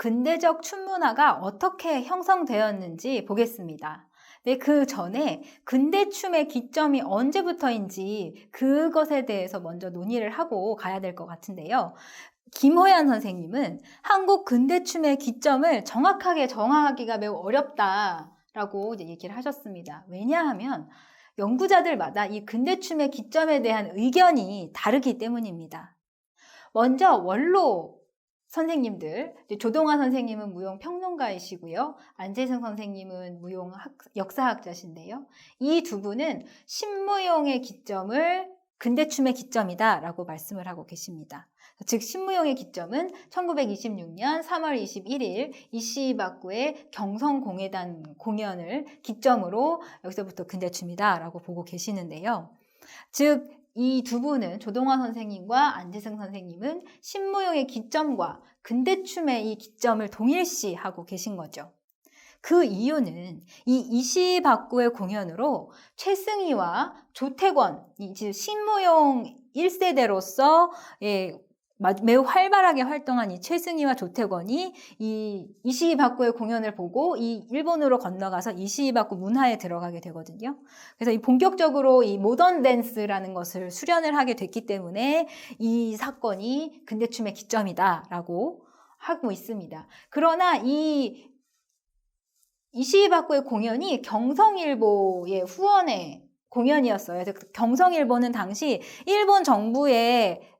근대적 춤 문화가 어떻게 형성되었는지 보겠습니다. 네, 그 전에 근대 춤의 기점이 언제부터인지 그것에 대해서 먼저 논의를 하고 가야 될 것 같은데요. 김호연 선생님은 한국 근대춤의 기점을 정확하게 정하기가 매우 어렵다라고 이제 얘기를 하셨습니다. 왜냐하면 연구자들마다 이 근대춤의 기점에 대한 의견이 다르기 때문입니다. 먼저 원로 선생님들, 조동아 선생님은 무용 평론가이시고요. 안재승 선생님은 무용 역사학자신데요. 이 두 분은 신무용의 기점을 근대춤의 기점이다라고 말씀을 하고 계십니다. 즉 신무용의 기점은 1926년 3월 21일 이시바쿠의 경성공예단 공연을 기점으로 여기서부터 근대춤이다라고 보고 계시는데요. 즉 이 두 분은 조동아 선생님과 안재승 선생님은 신무용의 기점과 근대춤의 이 기점을 동일시하고 계신 거죠. 그 이유는 이 이시바쿠의 공연으로 최승희와 조태권, 신무용 1세대로서 매우 활발하게 활동한 이 최승희와 조태권이 이 이시바쿠의 공연을 보고 이 일본으로 건너가서 이시바쿠 문화에 들어가게 되거든요. 그래서 이 본격적으로 이 모던 댄스라는 것을 수련을 하게 됐기 때문에 이 사건이 근대춤의 기점이다라고 하고 있습니다. 그러나 이 이시바쿠의 공연이 경성일보의 후원의 공연이었어요. 경성일보는 당시 일본 정부에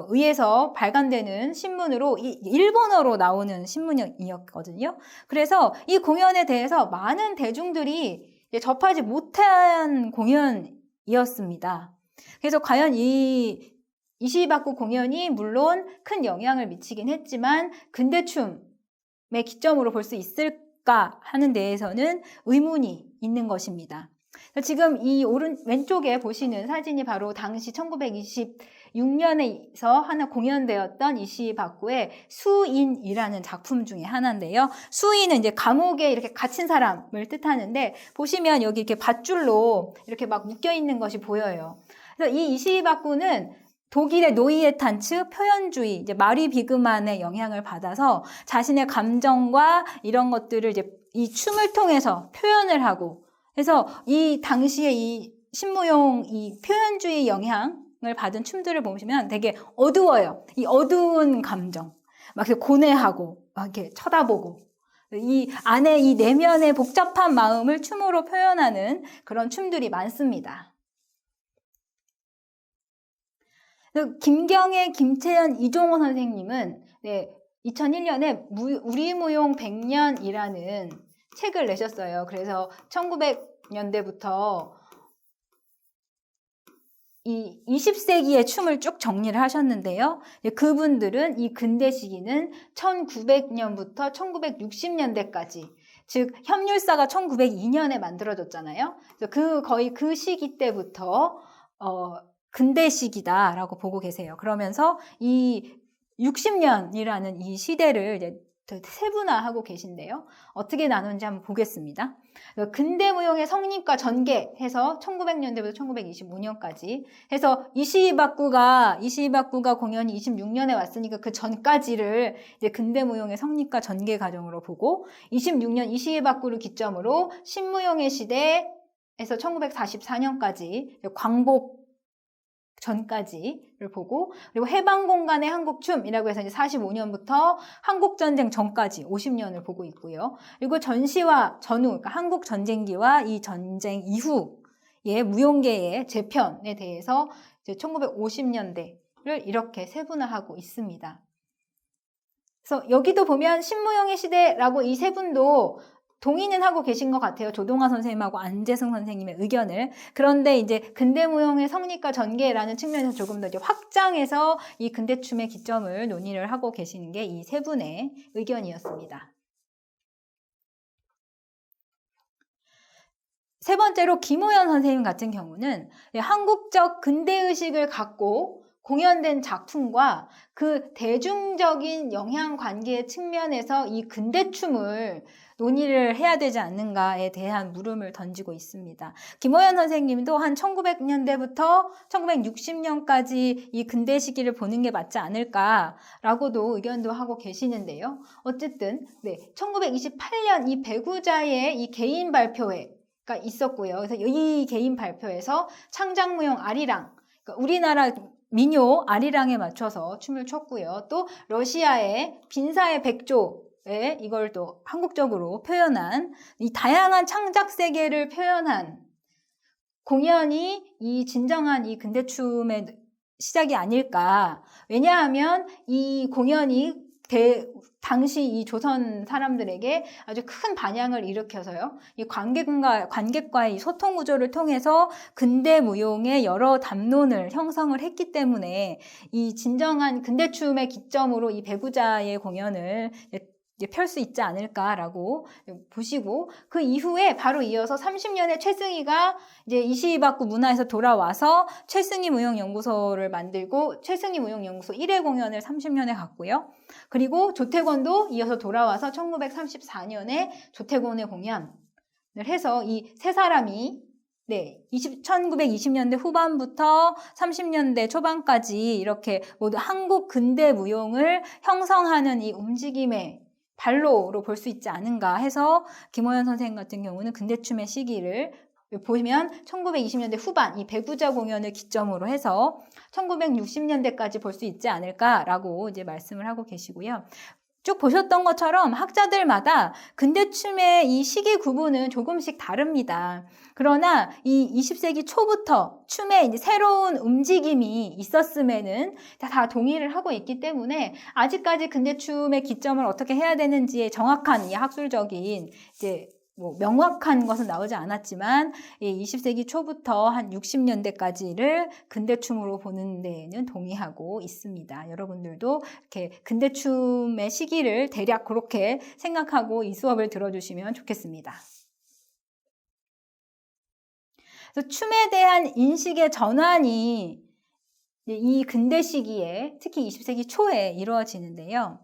의해서 발간되는 신문으로 일본어로 나오는 신문이었거든요. 그래서 이 공연에 대해서 많은 대중들이 접하지 못한 공연이었습니다. 그래서 과연 이 이시바쿠 공연이 물론 큰 영향을 미치긴 했지만 근대춤의 기점으로 볼 수 있을까 하는 데에서는 의문이 있는 것입니다. 지금 이 왼쪽에 보시는 사진이 바로 당시 1926년에서 하나 공연되었던 이시바쿠의 수인이라는 작품 중에 하나인데요. 수인은 이제 감옥에 이렇게 갇힌 사람을 뜻하는데 보시면 여기 이렇게 밧줄로 이렇게 막 묶여 있는 것이 보여요. 그래서 이 이시바쿠는 독일의 노이에탄츠 표현주의, 이제 마리 비그만의 영향을 받아서 자신의 감정과 이런 것들을 이제 이 춤을 통해서 표현을 하고, 그래서 이 당시에 이 신무용 이 표현주의 영향을 받은 춤들을 보시면 되게 어두워요. 이 어두운 감정, 막 이렇게 고뇌하고, 막 이렇게 쳐다보고, 이 안에 이 내면의 복잡한 마음을 춤으로 표현하는 그런 춤들이 많습니다. 김경애, 김채연, 이종호 선생님은 2001년에 우리 무용 100년이라는 책을 내셨어요. 그래서 1900년대부터 이 20세기의 춤을 쭉 정리를 하셨는데요. 그분들은 이 근대 시기는 1900년부터 1960년대까지, 즉 협률사가 1902년에 만들어졌잖아요. 그래서 거의 그 시기 때부터 근대 시기다라고 보고 계세요. 그러면서 이 60년이라는 이 시대를 이제 세분화하고 계신데요. 어떻게 나누는지 한번 보겠습니다. 근대 무용의 성립과 전개해서 1900년대부터 1925년까지 해서 이시바쿠가 공연이 26년에 왔으니까 그 전까지를 이제 근대 무용의 성립과 전개 과정으로 보고 26년 이시바쿠를 기점으로 신무용의 시대에서 1944년까지 광복 전까지를 보고, 그리고 해방공간의 한국춤이라고 해서 이제 45년부터 한국전쟁 전까지 50년을 보고 있고요. 그리고 전시와 전후, 그러니까 한국전쟁기와 이 전쟁 이후의 무용계의 재편에 대해서 이제 1950년대를 이렇게 세분화하고 있습니다. 그래서 여기도 보면 신무용의 시대라고 이 세 분도 동의는 하고 계신 것 같아요. 조동아 선생님하고 안재승 선생님의 의견을. 그런데 이제 근대무용의 성립과 전개라는 측면에서 조금 더 이제 확장해서 이 근대춤의 기점을 논의를 하고 계시는 게 이 세 분의 의견이었습니다. 세 번째로 김호연 선생님 같은 경우는 한국적 근대의식을 갖고 공연된 작품과 그 대중적인 영향관계 측면에서 이 근대춤을 논의를 해야 되지 않는가에 대한 물음을 던지고 있습니다. 김호연 선생님도 한 1900년대부터 1960년까지 이 근대 시기를 보는 게 맞지 않을까라고도 의견도 하고 계시는데요. 어쨌든 1928년 이 배구자의 이 개인 발표회가 있었고요. 그래서 이 개인 발표에서 창작무용 아리랑, 그러니까 우리나라 민요 아리랑에 맞춰서 춤을 췄고요. 또 러시아의 빈사의 백조 이걸 또 한국적으로 표현한 이 다양한 창작 세계를 표현한 공연이 이 진정한 이 근대춤의 시작이 아닐까. 왜냐하면 이 공연이 당시 이 조선 사람들에게 아주 큰 반향을 일으켜서요. 이 관객과의 이 소통 구조를 통해서 근대 무용의 여러 담론을 형성을 했기 때문에 이 진정한 근대춤의 기점으로 이 배구자의 공연을 펼 수 있지 않을까라고 보시고, 그 이후에 바로 이어서 30년에 최승희가 이제 이시박구 문화에서 돌아와서 최승희 무용연구소를 만들고 최승희 무용연구소 1회 공연을 30년에 갔고요. 그리고 조태권도 이어서 돌아와서 1934년에 조태권의 공연을 해서 이 세 사람이 1920년대 후반부터 30년대 초반까지 이렇게 모두 한국 근대 무용을 형성하는 이 움직임의 발로로 볼 수 있지 않은가 해서 김호연 선생님 같은 경우는 근대춤의 시기를 보면 1920년대 후반 이 배구자 공연을 기점으로 해서 1960년대까지 볼 수 있지 않을까라고 이제 말씀을 하고 계시고요. 쭉 보셨던 것처럼 학자들마다 근대춤의 이 시기 구분은 조금씩 다릅니다. 그러나 이 20세기 초부터 춤에 이제 새로운 움직임이 있었음에는 다 동의를 하고 있기 때문에 아직까지 근대춤의 기점을 어떻게 해야 되는지에 정확한 이 학술적인 이제 명확한 것은 나오지 않았지만 20세기 초부터 한 60년대까지를 근대춤으로 보는 데에는 동의하고 있습니다. 여러분들도 이렇게 근대춤의 시기를 대략 그렇게 생각하고 이 수업을 들어주시면 좋겠습니다. 그래서 춤에 대한 인식의 전환이 이 근대 시기에 특히 20세기 초에 이루어지는데요.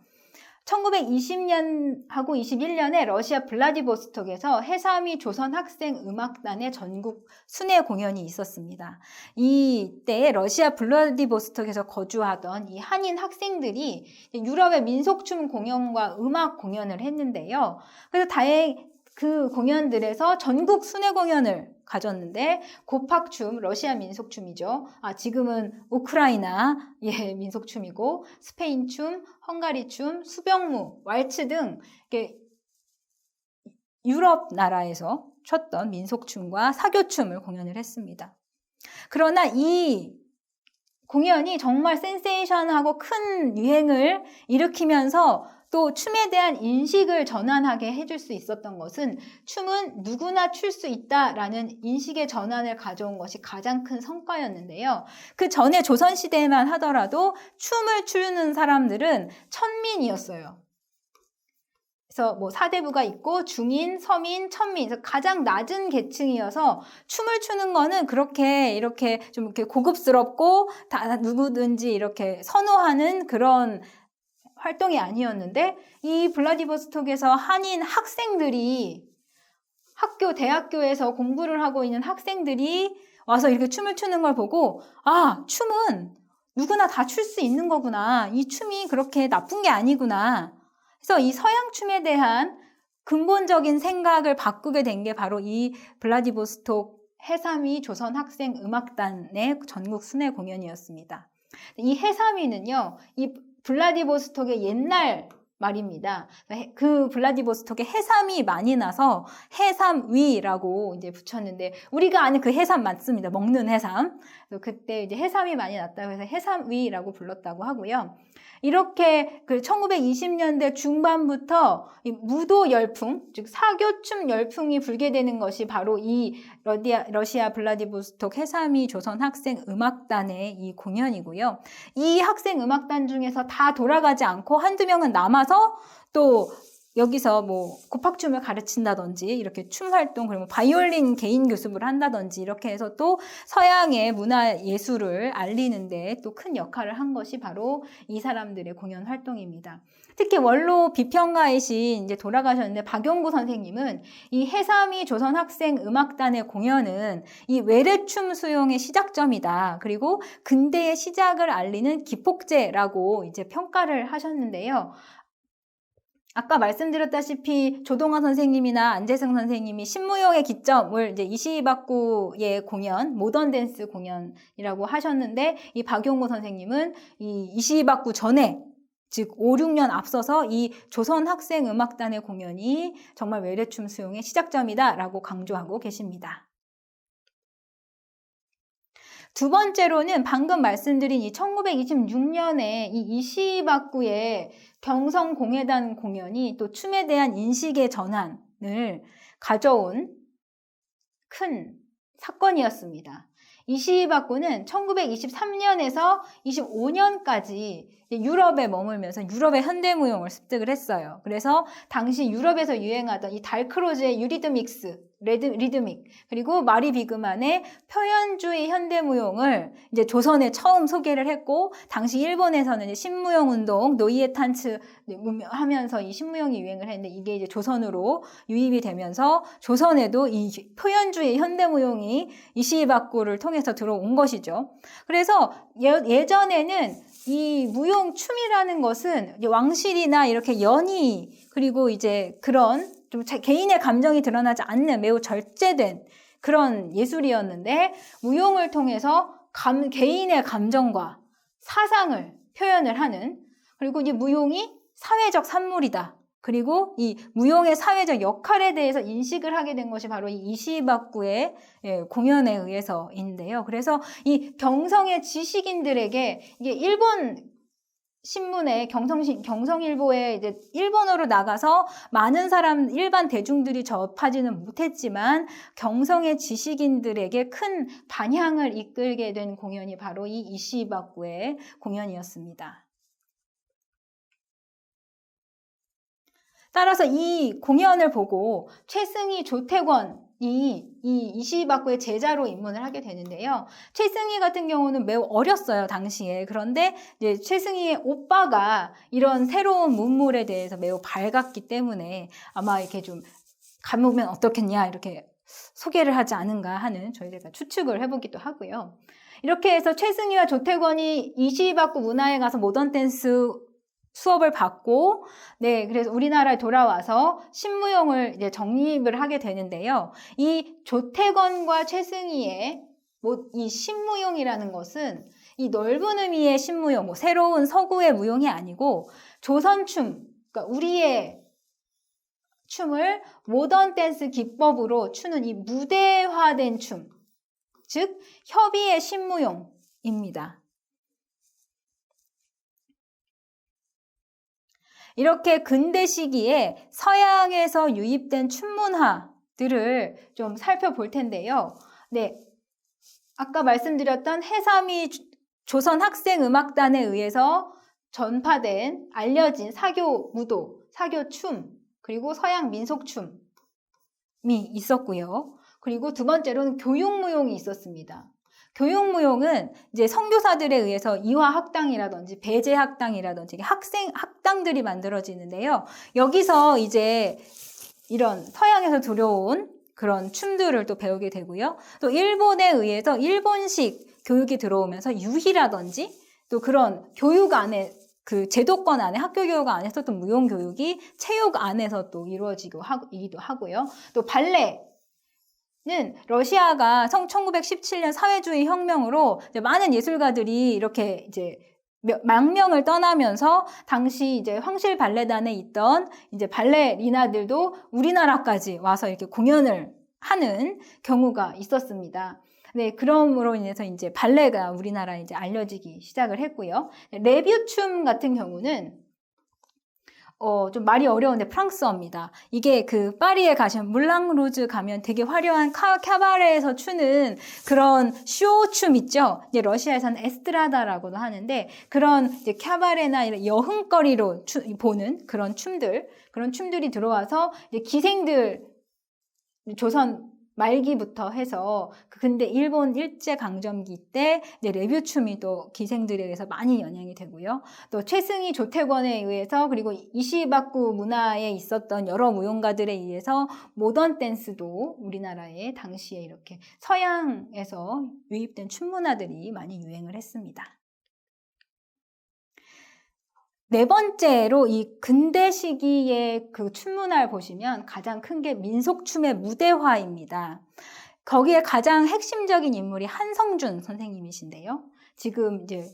1920년하고 21년에 러시아 블라디보스톡에서 해삼이 조선학생음악단의 전국 순회 공연이 있었습니다. 이때 러시아 블라디보스톡에서 거주하던 이 한인 학생들이 유럽의 민속춤 공연과 음악 공연을 했는데요. 그래서 그 공연들에서 전국 순회 공연을 가졌는데 고팍춤, 러시아 민속춤이죠. 지금은 우크라이나 민속춤이고 스페인춤, 헝가리춤, 수병무, 왈츠 등 유럽 나라에서 췄던 민속춤과 사교춤을 공연을 했습니다. 그러나 이 공연이 정말 센세이션하고 큰 유행을 일으키면서 또 춤에 대한 인식을 전환하게 해줄 수 있었던 것은 춤은 누구나 출 수 있다라는 인식의 전환을 가져온 것이 가장 큰 성과였는데요. 그 전에 조선시대에만 하더라도 춤을 추는 사람들은 천민이었어요. 그래서 사대부가 있고 중인, 서민, 천민, 그래서 가장 낮은 계층이어서 춤을 추는 거는 그렇게 이렇게 좀 이렇게 고급스럽고 다 누구든지 이렇게 선호하는 그런 활동이 아니었는데 이 블라디보스톡에서 한인 학생들이 대학교에서 공부를 하고 있는 학생들이 와서 이렇게 춤을 추는 걸 보고 춤은 누구나 다 출 수 있는 거구나. 이 춤이 그렇게 나쁜 게 아니구나. 그래서 이 서양 춤에 대한 근본적인 생각을 바꾸게 된 게 바로 이 블라디보스톡 해삼이 조선학생음악단의 전국 순회 공연이었습니다. 이 해삼이는요, 이 블라디보스톡의 옛날 말입니다. 그 블라디보스톡에 해삼이 많이 나서 해삼위라고 이제 붙였는데 우리가 아는 그 해삼 맞습니다. 먹는 해삼. 그때 이제 해삼이 많이 났다고 해서 해삼위라고 불렀다고 하고요. 이렇게 그 1920년대 중반부터 이 무도 열풍, 즉 사교춤 열풍이 불게 되는 것이 바로 이 러시아 블라디보스톡 해삼이 조선 학생 음악단의 이 공연이고요. 이 학생 음악단 중에서 다 돌아가지 않고 한두 명은 남아서 또 여기서 뭐 고팍춤을 가르친다든지 이렇게 춤 활동 그리고 바이올린 개인 교습을 한다든지 이렇게 해서 또 서양의 문화 예술을 알리는데 또 큰 역할을 한 것이 바로 이 사람들의 공연 활동입니다. 특히 원로 비평가이신 이제 돌아가셨는데 박용구 선생님은 이 해삼이 조선학생음악단의 공연은 이 외래춤 수용의 시작점이다. 그리고 근대의 시작을 알리는 기폭제라고 이제 평가를 하셨는데요. 아까 말씀드렸다시피 조동아 선생님이나 안재승 선생님이 신무용의 기점을 이제 이시바쿠의 공연, 모던 댄스 공연이라고 하셨는데 이 박용구 선생님은 이 이시바쿠 전에 즉 5, 6년 앞서서 이 조선학생음악단의 공연이 정말 외래춤 수용의 시작점이다라고 강조하고 계십니다. 두 번째로는 방금 말씀드린 이 1926년에 이 이시바쿠의 경성공예단 공연이 또 춤에 대한 인식의 전환을 가져온 큰 사건이었습니다. 이시바쿠는 1923년에서 25년까지 유럽에 머물면서 유럽의 현대무용을 습득을 했어요. 그래서 당시 유럽에서 유행하던 이 달크로즈의 유리드믹스, 리드믹, 그리고 마리 비그만의 표현주의 현대무용을 이제 조선에 처음 소개를 했고, 당시 일본에서는 이제 신무용 운동, 노이에 탄츠 하면서 이 신무용이 유행을 했는데 이게 이제 조선으로 유입이 되면서 조선에도 이 표현주의 현대무용이 이시바쿠를 통해서 들어온 것이죠. 그래서 예전에는 이 무용춤이라는 것은 왕실이나 이렇게 연희 그리고 이제 그런 좀 개인의 감정이 드러나지 않는 매우 절제된 그런 예술이었는데 무용을 통해서 개인의 감정과 사상을 표현을 하는 그리고 이 무용이 사회적 산물이다. 그리고 이 무용의 사회적 역할에 대해서 인식을 하게 된 것이 바로 이 이시바쿠의 공연에 의해서인데요. 그래서 이 경성의 지식인들에게 이게 일본 신문에 경성일보에 이제 일본어로 나가서 많은 사람 일반 대중들이 접하지는 못했지만 경성의 지식인들에게 큰 반향을 이끌게 된 공연이 바로 이 이시바쿠의 공연이었습니다. 따라서 이 공연을 보고 최승희, 조태권이 이 이시바쿠의 제자로 입문을 하게 되는데요. 최승희 같은 경우는 매우 어렸어요, 당시에. 그런데 이제 최승희의 오빠가 이런 새로운 문물에 대해서 매우 밝았기 때문에 아마 이렇게 좀 가보면 어떻겠냐 이렇게 소개를 하지 않은가 하는 저희가 추측을 해보기도 하고요. 이렇게 해서 최승희와 조태권이 이시바쿠 문화에 가서 모던 댄스 수업을 받고, 네, 그래서 우리나라에 돌아와서 신무용을 이제 정립을 하게 되는데요. 이 조태권과 최승희의 이 신무용이라는 것은 이 넓은 의미의 신무용, 뭐 새로운 서구의 무용이 아니고 조선춤, 그러니까 우리의 춤을 모던 댄스 기법으로 추는 이 무대화된 춤, 즉 협의의 신무용입니다. 이렇게 근대 시기에 서양에서 유입된 춤문화들을 좀 살펴볼 텐데요. 네, 아까 말씀드렸던 해삼이 조선학생음악단에 의해서 전파된 알려진 사교 무도, 사교 춤, 그리고 서양 민속춤이 있었고요. 그리고 두 번째로는 교육무용이 있었습니다. 교육무용은 이제 선교사들에 의해서 이화학당이라든지 배제학당이라든지 학당들이 만들어지는데요. 여기서 이제 이런 서양에서 들여온 그런 춤들을 또 배우게 되고요. 또 일본에 의해서 일본식 교육이 들어오면서 유희라든지 또 그런 교육 안에 그 제도권 안에 학교 교육 안에서 또 무용 교육이 체육 안에서 또 이루어지기도 하고요. 또 발레 는 러시아가 1917년 사회주의 혁명으로 이제 많은 예술가들이 이렇게 이제 망명을 떠나면서 당시 이제 황실 발레단에 있던 이제 발레리나들도 우리나라까지 와서 이렇게 공연을 하는 경우가 있었습니다. 네, 그럼으로 인해서 이제 발레가 우리나라에 이제 알려지기 시작을 했고요. 레뷰춤 같은 경우는 좀 말이 어려운데 프랑스어입니다. 이게 그 파리에 가시면 물랑루즈 가면 되게 화려한 캬바레에서 추는 그런 쇼춤 있죠. 이제 러시아에서는 에스트라다라고도 하는데 그런 이제 캬바레나 이런 여흥거리로 보는 그런 춤들이 들어와서 이제 기생들 조선 말기부터 해서 근데 일본 일제강점기 때 이제 레뷰춤이 또 기생들에 의해서 많이 영향이 되고요. 또 최승희 조태권에 의해서 그리고 이시바쿠 문화에 있었던 여러 무용가들에 의해서 모던 댄스도 우리나라에 당시에 이렇게 서양에서 유입된 춤 문화들이 많이 유행을 했습니다. 네 번째로 이 근대 시기의 그 춤 문화를 보시면 가장 큰 게 민속춤의 무대화입니다. 거기에 가장 핵심적인 인물이 한성준 선생님이신데요. 지금 이제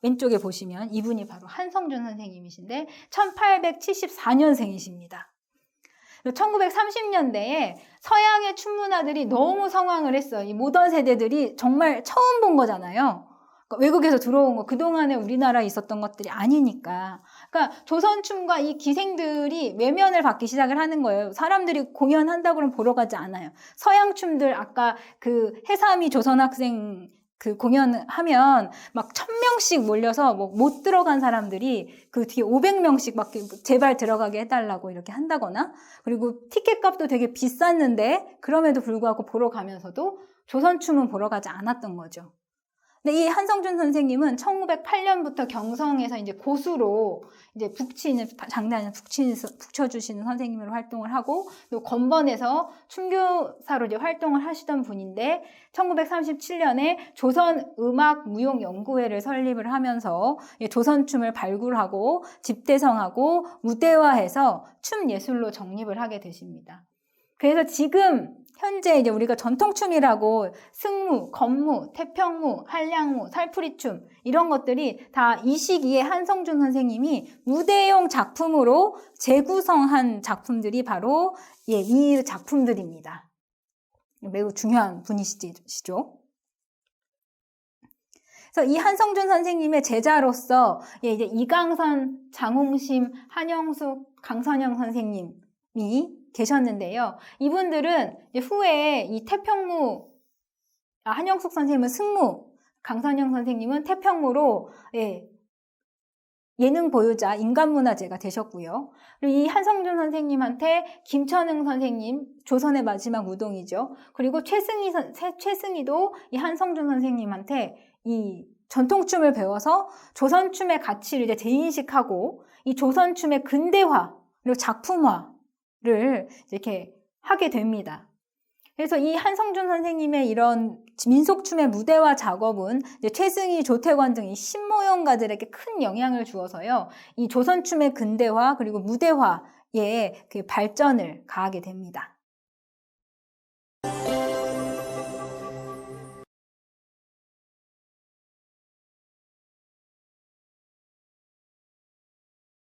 왼쪽에 보시면 이분이 바로 한성준 선생님이신데 1874년생이십니다. 1930년대에 서양의 춤 문화들이 너무 성황을 했어요. 이 모던 세대들이 정말 처음 본 거잖아요. 외국에서 들어온 거, 그동안에 우리나라에 있었던 것들이 아니니까. 그러니까 조선춤과 이 기생들이 외면을 받기 시작을 하는 거예요. 사람들이 공연한다고 그러면 보러 가지 않아요. 서양춤들, 아까 그 해삼이 조선학생 그 공연하면 막 1000명씩 몰려서 뭐 못 들어간 사람들이 그 뒤에 500명씩 막 제발 들어가게 해달라고 이렇게 한다거나, 그리고 티켓 값도 되게 비쌌는데 그럼에도 불구하고 보러 가면서도 조선춤은 보러 가지 않았던 거죠. 근데 이 한성준 선생님은 1908년부터 경성에서 이제 고수로 이제 장단에 북쳐주시는 선생님으로 활동을 하고, 또 건번에서 춤교사로 이제 활동을 하시던 분인데, 1937년에 조선음악무용연구회를 설립을 하면서 조선춤을 발굴하고 집대성하고 무대화해서 춤 예술로 정립을 하게 되십니다. 그래서 지금 현재 이제 우리가 전통춤이라고 승무, 건무, 태평무, 한량무, 살풀이춤 이런 것들이 다 이 시기에 한성준 선생님이 무대용 작품으로 재구성한 작품들이 바로 이 작품들입니다. 매우 중요한 분이시죠. 그래서 이 한성준 선생님의 제자로서 이제 이강선, 장홍심, 한영숙, 강선영 선생님이 계셨는데요. 이분들은 후에 이 한영숙 선생님은 승무, 강선영 선생님은 태평무로 예능 보유자 인간문화재가 되셨고요. 그리고 이 한성준 선생님한테 김천흥 선생님, 조선의 마지막 우동이죠. 그리고 최승희도 이 한성준 선생님한테 이 전통춤을 배워서 조선춤의 가치를 이제 재인식하고 이 조선춤의 근대화 그리고 작품화를 이렇게 하게 됩니다. 그래서 이 한성준 선생님의 이런 민속춤의 무대화 작업은 이제 최승희, 조태관 등 이 신모형가들에게 큰 영향을 주어서요, 이 조선춤의 근대화 그리고 무대화의 그 발전을 가하게 됩니다.